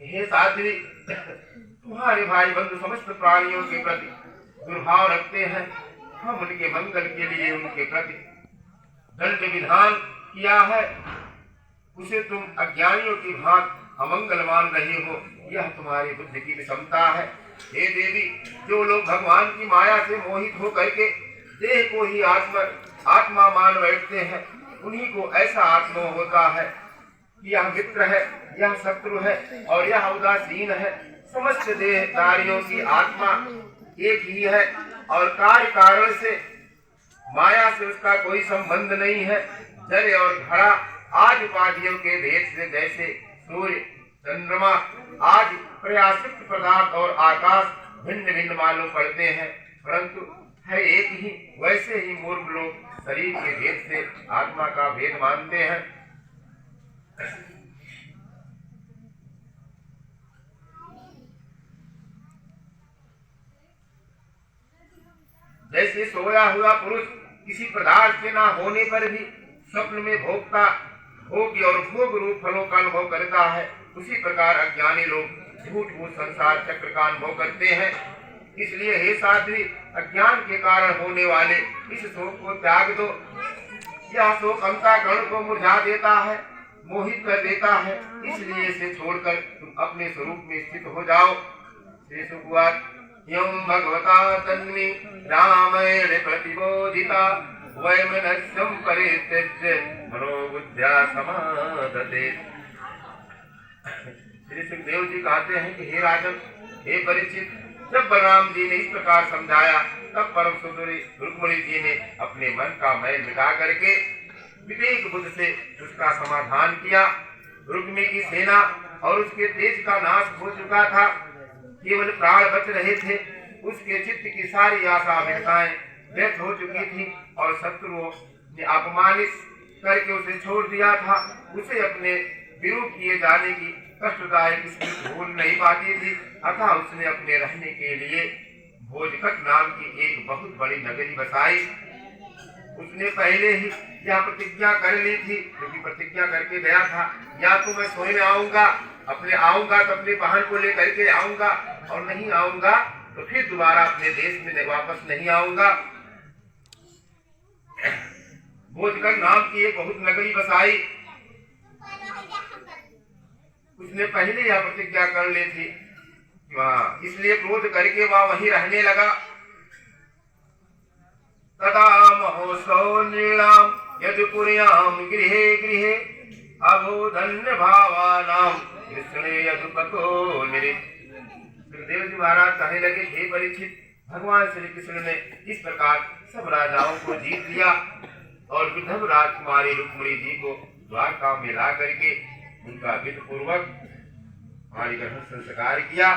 हे साध्वी, तुम्हारे भाई बंधु समस्त प्राणियों के प्रति दुर्भाव रखते हैं। हम उनके मंगल के लिए उनके प्रति दंड विधान किया है, उसे तुम अज्ञानियों की भांति अमंगल मान रही हो। यह तुम्हारी बुद्धि की विषमता है। हे देवी, जो लोग भगवान की माया से मोहित होकर के देह को ही आत्मा मान बैठते हैं, उन्हीं को ऐसा आत्मा होता है कि यह मित्र है, यह शत्रु है और यह उदासीन है। समस्त देहधारियों की आत्मा एक ही है और कार्य कारण से माया से उसका कोई संबंध नहीं है। जल और घड़ा आज उपाधियों के भेद से जैसे सूर्य, चंद्रमा आज प्रयासित पदार्थ और आकाश भिन्न भिन्न मालूम पड़ते हैं, परंतु है एक ही, वैसे ही मूर्ख लोग शरीर के भेद से आत्मा का भेद मानते हैं। जैसे सोया हुआ पुरुष किसी पदार्थ के न होने पर भी स्वप्न में भोगता भोग और भोग रूप फलों का अनुभव करता है, उसी प्रकार अज्ञानी लोग झूठ मूठ संसार चक्र का अनुभव करते हैं। इसलिए हे साध्वी, अज्ञान के कारण होने वाले इस शोक को त्याग दो। यह शोक अंतःकरण को मुरझा देता है, मोहित कर देता है, इसलिए इसे छोड़कर तुम अपने स्वरूप में स्थित हो जाओ। श्री सुखवाद यं भगवता तन्मे रामेण प्रतिबोधिता वैमनस्यं परित्यज्य मनोबुद्ध्या समाधते। श्री सुखदेव जी कहते हैं कि हे राजन, हे परीक्षित, जब बलराम जी ने इस प्रकार समझाया, तब परम सुंदरी रुक्मिणी जी ने अपने मन का मैल मिटा करके विवेक बुद्ध से उसका समाधान किया। रुक्मिणी की सेना और उसके तेज का नाश हो चुका था, केवल प्राण बच रहे थे। उसके चित्त की सारी आशा आकांक्षाएं व्यक्त हो चुकी थी और शत्रुओं ने अपमानित करके उसे छोड़ दिया था। उसे अपने विरूप किए जाने की कष्टदायक स्थिति भूल नहीं पाती थी, अतः उसने अपने रहने के लिए भोजकट नाम की एक बहुत बड़ी नगरी बसाई। उसने पहले ही यह प्रतिज्ञा कर ली थी, क्योंकि प्रतिज्ञा करके गया था, या तो मैं स्वयं आऊंगा, आऊंगा तो अपने बहन को लेकर के आऊंगा, और नहीं आऊंगा तो फिर दोबारा अपने देश में वापस नहीं आऊंगा। भोजकट नाम की एक बहुत नगरी बसाई। उसने पहले यह प्रतिज्ञा कर ली थी, इसलिए क्रोध करके वह वहीं रहने लगा। तदा महोत्सव निर्णाम यदुपुर्याम गृहे गृहे अभो धन्य भावानाम कृष्णे यदुपतो निरे। सुखदेव जी महाराज कहने लगे, हे परीक्षित, भगवान श्री कृष्ण ने इस प्रकार सब राजाओं को जीत लिया और विधव राजकुमारी रुक्मिणी जी को द्वारका में ला करके उनका विधि पूर्वक हमारी ग्रहण संस्कार किया।